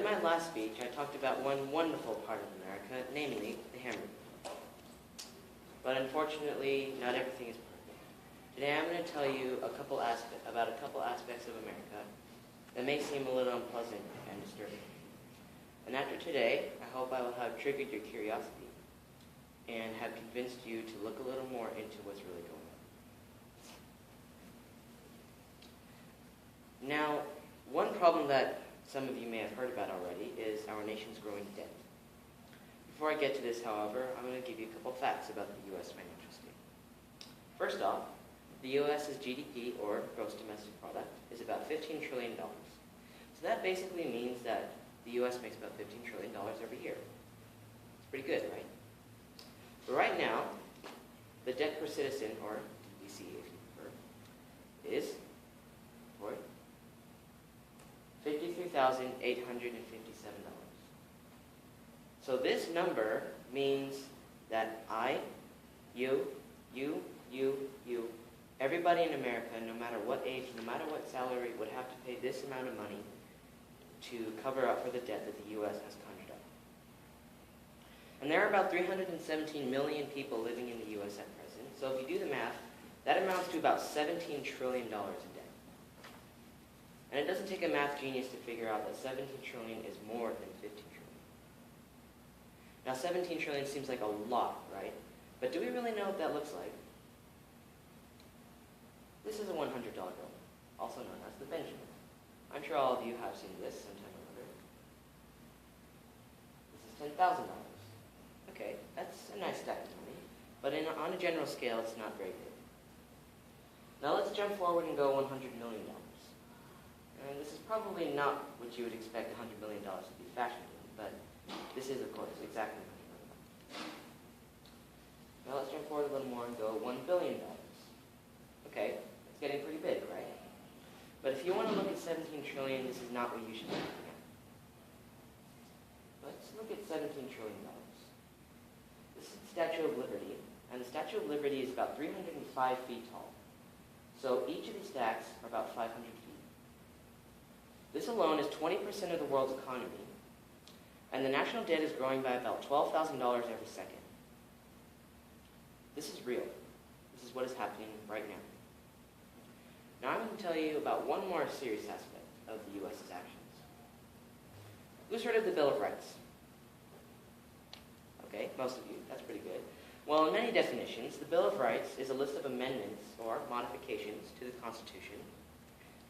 in my last speech, I talked about one wonderful part of America, namely the Hamburger. But unfortunately, not everything is perfect. Today I'm going to tell you about a couple aspects of America that may seem a little unpleasant and disturbing. And after today, I hope I will have triggered your curiosity and have convinced you to look a little more into what's really going on. Now, one problem that some of you may have heard about already is our nation's growing debt. Before I get to this, however, I'm going to give you a couple facts about the U.S. financial state. First off, the U.S.'s GDP, or gross domestic product, is about $15 trillion. So that basically means that the U.S. makes about $15 trillion every year. It's pretty good, right? But right now, the debt per citizen, or DPC if you prefer, is $53,857. So this number means that I, you, everybody in America, no matter what age, no matter what salary, would have to pay this amount of money to cover up for the debt that the U.S. has conjured up. And there are about 317 million people living in the U.S. at present. So if you do the math, that amounts to about $17 trillion in debt. And it doesn't take a math genius to figure out that 17 trillion is more than 15 trillion. Now 17 trillion seems like a lot, right? But do we really know what that looks like? This is a $100 bill, also known as the Benjamin. I'm sure all of you have seen this sometime or other. This is $10,000. Okay, that's a nice stack of money, but on a general scale, it's not very big. Now let's jump forward and go $100 million. And this is probably not what you would expect $100 million to be fashioned in, but this is, of course, exactly $100 million. Now let's jump forward a little more and go $1 billion. Okay, it's getting pretty big, right? But if you want to look at 17 trillion, this is not what you should be looking at. Let's look at $17 trillion. This is the Statue of Liberty, and the Statue of Liberty is about 305 feet tall. So each of these stacks are about 500 feet. This alone is 20% of the world's economy, and the national debt is growing by about $12,000 every second. This is real. This is what is happening right now. Now I'm going to tell you about one more serious aspect of the U.S.'s actions. Who's heard of the Bill of Rights? Okay, most of you. That's pretty good. Well, in many definitions, the Bill of Rights is a list of amendments or modifications to the Constitution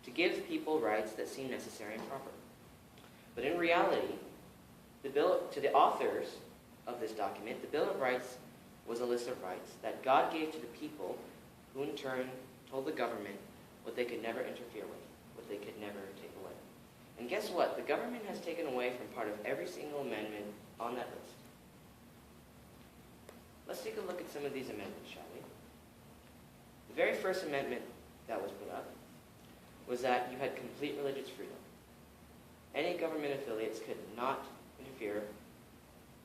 to give people rights that seem necessary and proper. But in reality, to the authors of this document, the Bill of Rights was a list of rights that God gave to the people, who in turn told the government what they could never interfere with, what they could never take away. And guess what? The government has taken away from part of every single amendment on that list. Let's take a look at some of these amendments, shall we? The very first amendment that was put up was that you had complete religious freedom. Any government affiliates could not interfere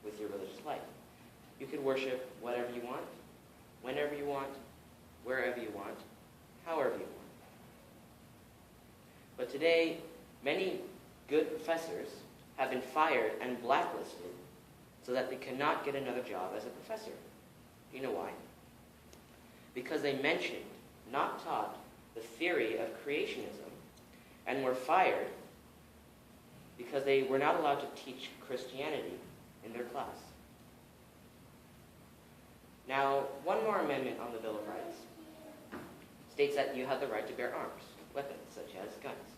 with your religious life. You could worship whatever you want, whenever you want, wherever you want, however you want. But today, many good professors have been fired and blacklisted so that they cannot get another job as a professor. Do you know why? Because they mentioned, not taught, the theory of creationism, and were fired because they were not allowed to teach Christianity in their class. Now, one more amendment on the Bill of Rights states that you have the right to bear arms, weapons such as guns.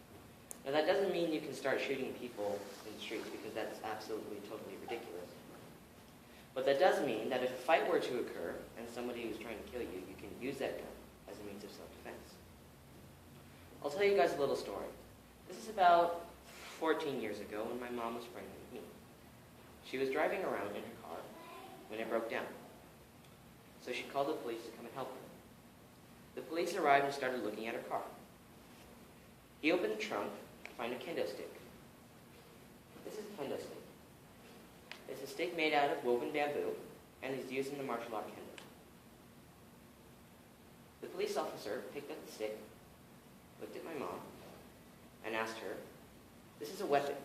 Now that doesn't mean you can start shooting people in the streets, because that's absolutely, totally ridiculous. But that does mean that if a fight were to occur and somebody was trying to kill you, you can use that gun as a means of self-defense. I'll tell you guys a little story. This is about 14 years ago when my mom was pregnant with me. She was driving around in her car when it broke down. So she called the police to come and help her. The police arrived and started looking at her car. He opened the trunk to find a kendo stick. This is a kendo stick. It's a stick made out of woven bamboo and is used in the martial art kendo. The police officer picked up the stick, looked at my mom, and asked her, "This is a weapon.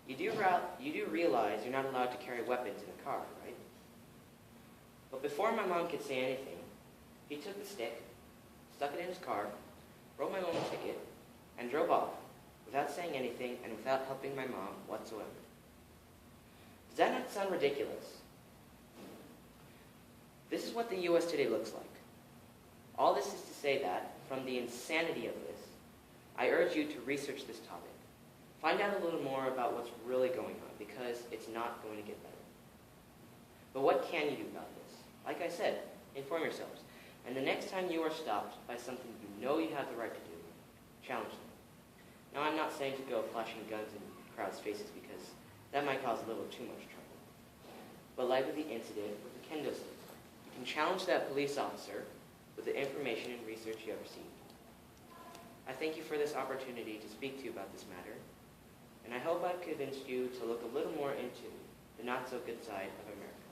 You do realize you're not allowed to carry weapons in a car, right? But before my mom could say anything, he took the stick, stuck it in his car, wrote my mom a ticket, and drove off without saying anything and without helping my mom whatsoever. Does that not sound ridiculous? This is what the U.S. today looks like. All this is to say that, from the insanity of this, I urge you to research this topic. Find out a little more about what's really going on, because it's not going to get better. But what can you do about this? Like I said, inform yourselves. And the next time you are stopped by something you know you have the right to do, challenge them. Now, I'm not saying to go flashing guns in crowds' faces, because that might cause a little too much trouble. But like with the incident with the kendo stick, you can challenge that police officer with the information and research you have received. I thank you for this opportunity to speak to you about this matter, and I hope I've convinced you to look a little more into the not-so-good side of America.